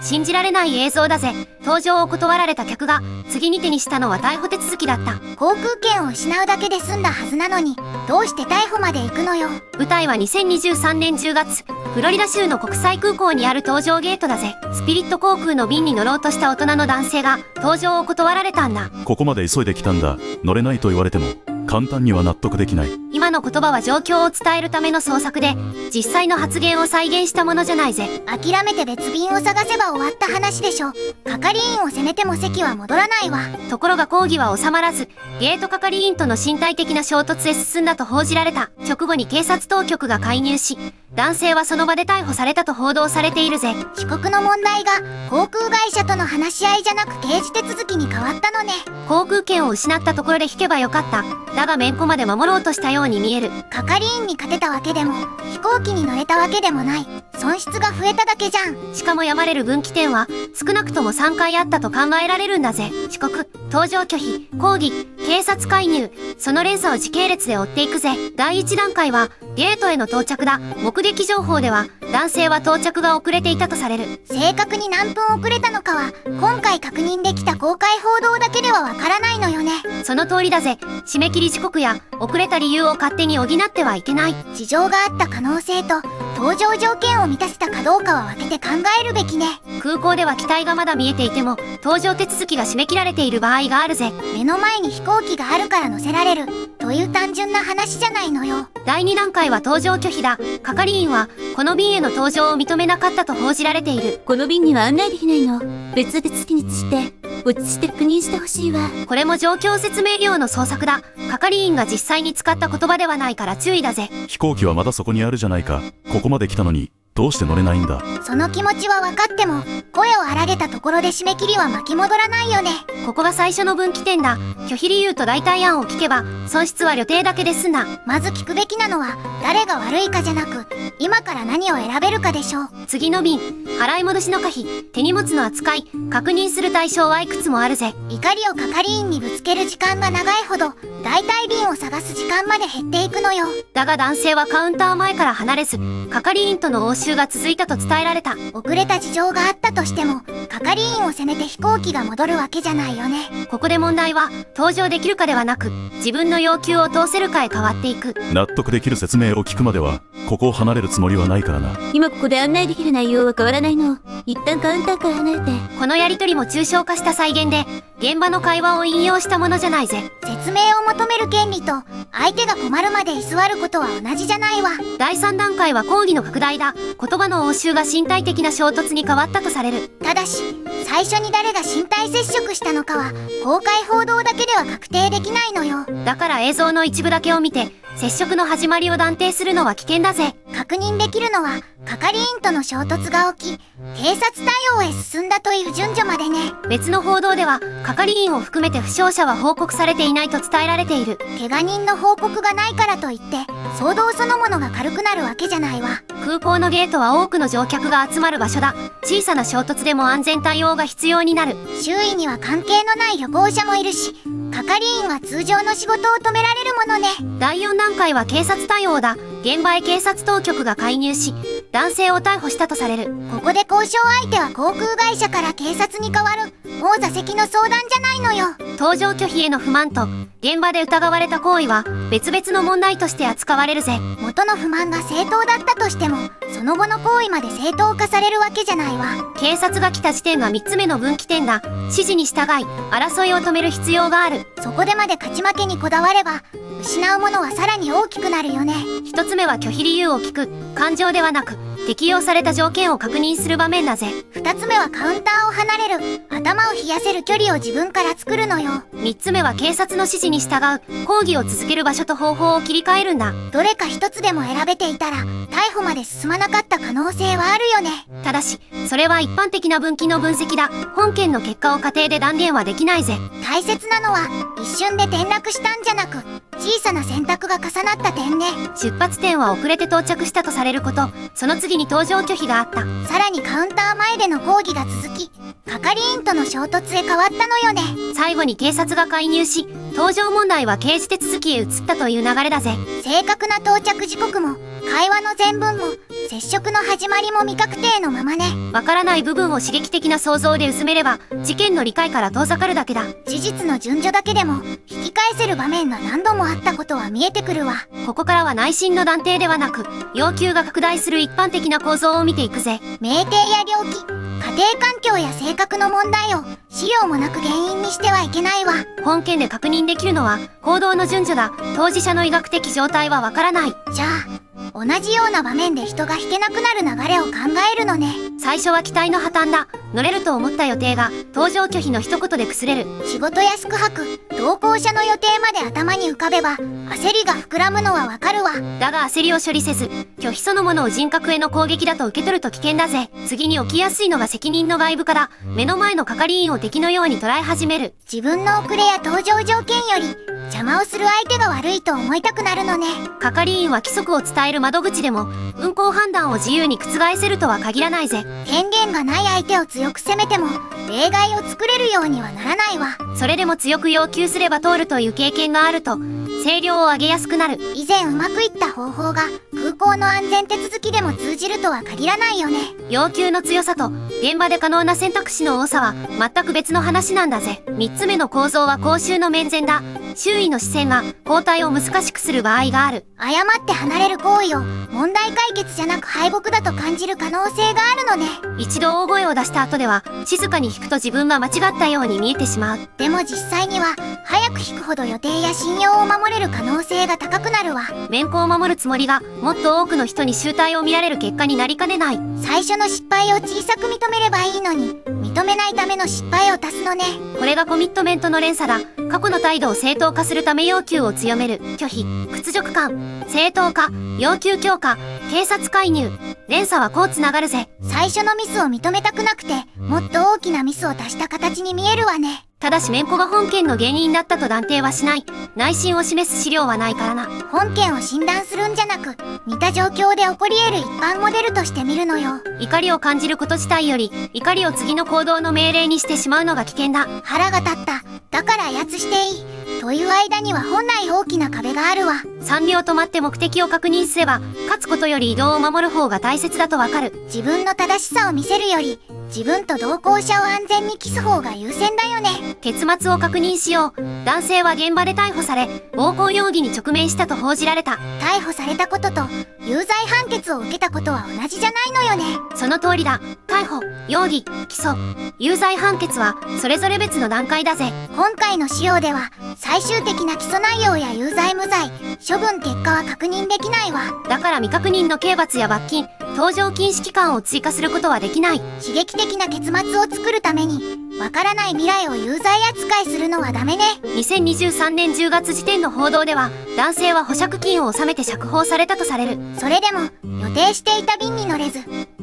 信じられない映像だぜ。搭乗を断られた客が次に手にしたのは逮捕手続きだった。航空券を失うだけで済んだはずなのに、どうして逮捕まで行くのよ。舞台は2023年10月、フロリダ州の国際空港にある搭乗ゲートだぜ。スピリット航空の便に乗ろうとした大人の男性が搭乗を断られたんだ。ここまで急いで来たんだ。乗れないと言われても簡単には納得できない。今の言葉は状況を伝えるための創作で、実際の発言を再現したものじゃないぜ。諦めて別便を探せば終わった話でしょ。係員を責めても席は戻らないわ。ところが抗議は収まらず、ゲート係員との身体的な衝突へ進んだと報じられた。直後に警察当局が介入し、男性はその場で逮捕されたと報道されているぜ。被告の問題が航空会社との話し合いじゃなく刑事手続きに変わったのね。航空券を失ったところで引けばよかった。だがめんこまで守ろうとしたように見える。係員に勝てたわけでも飛行機に乗れたわけでもない。損失が増えただけじゃん。しかも病まれる分岐点は少なくとも3回あったと考えられるんだぜ。遅刻、搭乗拒否、抗議、警察介入、その連鎖を時系列で追っていくぜ。第1段階はゲートへの到着だ。目撃情報では男性は到着が遅れていたとされる。正確に何分遅れたのかは今回確認できた公開報道だけではわからないのよね。その通りだぜ。締め切り時刻や遅れた理由を勝手に補ってはいけない。事情があった可能性と搭乗条件を満たせたかどうかは分けて考えるべきね。空港では機体がまだ見えていても搭乗手続きが締め切られている場合があるぜ。目の前に飛行機があるから乗せられるという単純な話じゃないのよ。第2段階は搭乗拒否だ。係員はこの便への搭乗を認めなかったと報じられている。この便には案内できないの。別々にして落ちして確認してほしいわ。これも状況説明用の創作だ。係員が実際に使った言葉ではないから注意だぜ。飛行機はまだそこにあるじゃないか。ここまで来たのにどうして乗れないんだ。その気持ちは分かっても声を荒げたところで締め切りは巻き戻らないよね。ここが最初の分岐点だ。拒否理由と代替案を聞けば損失は旅程だけで済んだ。まず聞くべきなのは誰が悪いかじゃなく今から何を選べるかでしょう。次の便、払い戻しの可否、手荷物の扱い、確認する対象はいくつもあるぜ。怒りを係員にぶつける時間が長いほど代替便を探す時間まで減っていくのよ。だが男性はカウンター前から離れず、係員との応酬が続いたと伝えられた。遅れた事情があったとしても係員を責めて飛行機が戻るわけじゃないよね。ここで問題は搭乗できるかではなく自分の要求を通せるかへ変わっていく。納得できる説明を聞くまではここを離れるつもりはないからな。今ここで案内できる内容は変わらないの。一旦カウンターから離れて。このやりとりも抽象化した再現で現場の会話を引用したものじゃないぜ。説明を求める権利と相手が困るまで居座ることは同じじゃないわ。第3段階は抗議の拡大だ。言葉の応酬が身体的な衝突に変わったとされる。ただし最初に誰が身体接触したのかは公開報道だけでは確定できないのよ。だから映像の一部だけを見て接触の始まりを断定するのは危険だぜ。確認できるのは係員との衝突が起き警察対応へ進んだという順序までね。別の報道では係員を含めて負傷者は報告されていないと伝えられている。怪我人の報告がないからといって騒動そのものが軽くなるわけじゃないわ。空港のゲートは多くの乗客が集まる場所だ。小さな衝突でも安全対応が必要になる。周囲には関係のない旅行者もいるし係員は通常の仕事を止められるものね。第4段階は警察対応だ。現場へ警察当局が介入し男性を逮捕したとされる。ここで交渉相手は航空会社から警察に変わるもう座席の相談じゃないのよ。搭乗拒否への不満と現場で疑われた行為は別々の問題として扱われるぜ。元の不満が正当だったとしてもその後の行為まで正当化されるわけじゃないわ。警察が来た時点が3つ目の分岐点だ。指示に従い争いを止める必要がある。そこでまで勝ち負けにこだわれば失うものはさらに大きくなるよね。1つ目は拒否理由を聞く。感情ではなく適用された条件を確認する場面だぜ。2つ目はカウンターを離れる。頭を冷やせる距離を自分から作るのよ。3つ目は警察の指示に従う。抗議を続ける場所と方法を切り替えるんだ。どれか1つでも選べていたら逮捕まで進まなかった可能性はあるよね。ただしそれは一般的な分岐の分析だ。本件の結果を仮定で断言はできないぜ。大切なのは一瞬で転落したんじゃなく小さな選択が重なった点ね。出発点は遅れて到着したとされること、その次に搭乗拒否があった。さらにカウンター前での抗議が続き係員との衝突へ変わったのよね。最後に警察が介入し搭乗問題は刑事手続きへ移ったという流れだぜ。正確な到着時刻も会話の全文も接触の始まりも未確定のままね。わからない部分を刺激的な想像で薄めれば、事件の理解から遠ざかるだけだ。事実の順序だけでも引き返せる場面が何度もあったことは見えてくるわ。ここからは内心の断定ではなく、要求が拡大する一般的な構造を見ていくぜ。酩酊や猟奇、家庭環境や性格の問題を資料もなく原因にしてはいけないわ。本件で確認できるのは行動の順序だ。当事者の医学的状態はわからない。じゃあ同じような場面で人が引けなくなる流れを考えるのね。最初は期待の破綻だ。乗れると思った予定が搭乗拒否の一言で崩れる。仕事や宿泊、同行者の予定まで頭に浮かべば焦りが膨らむのはわかるわ。だが焦りを処理せず、拒否そのものを人格への攻撃だと受け取ると危険だぜ。次に起きやすいのが責任の外部化だ。目の前の係員を敵のように捉え始める。自分の遅れや搭乗条件より邪魔をする相手が悪いと思いたくなるのね。係員は規則を伝える窓口でも、運行判断を自由に覆せるとは限らないぜ。権限がない相手を強く責めても例外を作れるようにはならないわ。それでも強く要求すれば通るという経験があると、声量を上げやすくなる。以前うまくいった方法が空港の安全手続きでも通じるとは限らないよね。要求の強さと現場で可能な選択肢の多さは全く別の話なんだぜ。3つ目の構造は公衆の面前だ。周囲の視線が交代を難しくする場合がある。誤って離れる行為を問題解決じゃなく敗北だと感じる可能性があるのね。一度大声を出した後では静かに引くと自分が間違ったように見えてしまう。でも実際には早く引くほど予定や信用を守れる可能性が高くなるわ。面子を守るつもりがもっと多くの人に醜態を見られる結果になりかねない。最初の失敗を小さく認めればいいのに認めないための失敗を足すのね。これがコミットメントの連鎖だ。過去の態度を正当化するため要求を強める。拒否、屈辱感、正当化、要求強化、警察介入。連鎖はこうつながるぜ。最初のミスを認めたくなくてもっと大きなミスを足した形に見えるわね。ただし面子が本件の原因だったと断定はしない。内心を示す資料はないからな。本件を診断するんじゃなく似た状況で起こり得る一般モデルとして見るのよ。怒りを感じること自体より怒りを次の行動の命令にしてしまうのが危険だ。腹が立った。だから威圧していい。という間には本来大きな壁があるわ。3秒止まって目的を確認すれば、勝つことより移動を守る方が大切だとわかる。自分の正しさを見せるより自分と同行者を安全に帰す方が優先だよね。結末を確認しよう。男性は現場で逮捕され、暴行容疑に直面したと報じられた。逮捕されたことと有罪判決を受けたことは同じじゃないのよね。その通りだ。逮捕、容疑、起訴、有罪判決はそれぞれ別の段階だぜ。今回の資料では最終的な起訴内容や有罪無罪、処分結果は確認できないわ。だから未確認の刑罰や罰金、搭乗禁止期間を追加することはできない。刺激的な結末を作るためにわからない未来を有罪扱いするのはダメね。2023年10月時点の報道では、男性は保釈金を納めて釈放されたとされる。それでも予定していた便に乗れず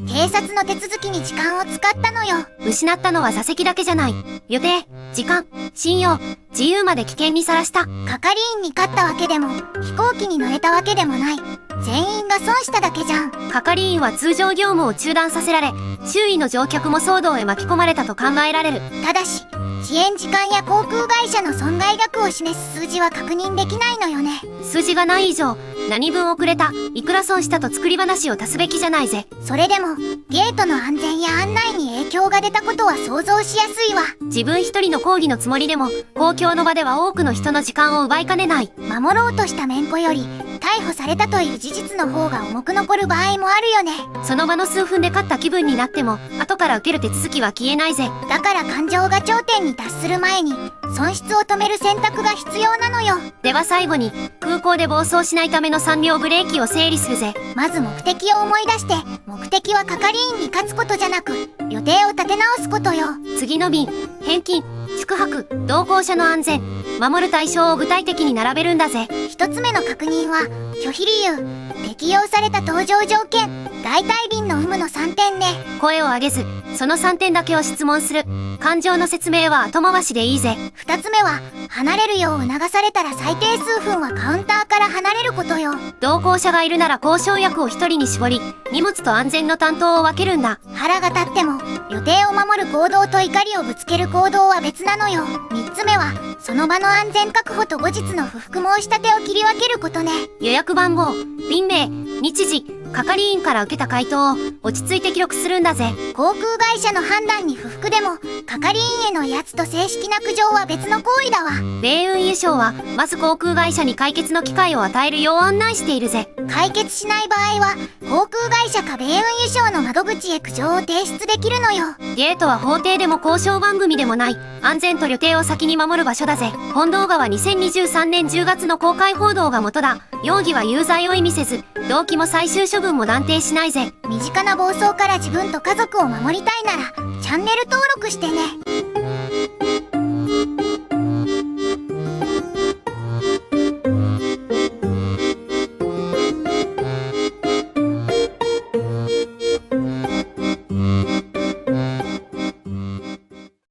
警察の手続きに時間を使ったのよ。失ったのは座席だけじゃない。予定、時間、信用、自由まで危険にさらした。係員に勝ったわけでも飛行機に乗れたわけでもない。全員が損しただけじゃん。係員は通常業務を中断させられ、周囲の乗客も騒動へ巻き込まれたと考えられる。ただし遅延時間や航空会社の損害額を示す数字は確認できないのよね。数字がない以上、何分遅れた、いくら損したと作り話を足すべきじゃないぜ。それでもゲートの安全や案内に影響が出たことは想像しやすいわ。自分一人の抗議のつもりでも、公共の場では多くの人の時間を奪いかねない。守ろうとした面子より逮捕されたという事実の方が重く残る場合もあるよね。その場の数分で勝った気分になっても、後から受ける手続きは消えないぜ。だから感情が頂点に達する前に損失を止める選択が必要なのよ。では最後に、空港で暴走しないための3秒ブレーキを整理するぜ。まず目的を思い出して、目的は係員に勝つことじゃなく予定を立て直すことよ。次の便、返金、宿泊、同行者の安全、守る対象を具体的に並べるんだぜ。一つ目の確認は拒否理由、適用された搭乗条件、代替便の有無の3点ね。声を上げず、その3点だけを質問する。感情の説明は後回しでいいぜ。二つ目は離れるよう促されたら最低数分はカウンターから離れることよ。同行者がいるなら交渉役を1人に絞り、荷物と安全の担当を分けるんだ。腹が立っても予定を守る行動と怒りをぶつける行動は別なのよ。三つ目はその場の安全確保と後日の不服申し立てを切り分けることね。予約番号、便名、日時、係員から受けた回答を落ち着いて記録するんだぜ。航空会社の判断に不服でも、係員への威圧と正式な苦情は別の行為だわ。米運輸省は、まず航空会社に解決の機会を与えるよう案内しているぜ。解決しない場合は、航空会社か米運輸省の窓口へ苦情を提出できるのよ。ゲートは法廷でも交渉番組でもない、安全と旅程を先に守る場所だぜ。本動画は2023年10月の公開報道が元だ。容疑は有罪を意味せず、動機も最終処分も断定しないぜ。身近な暴走から自分と家族を守りたいなら、チャンネル登録してね。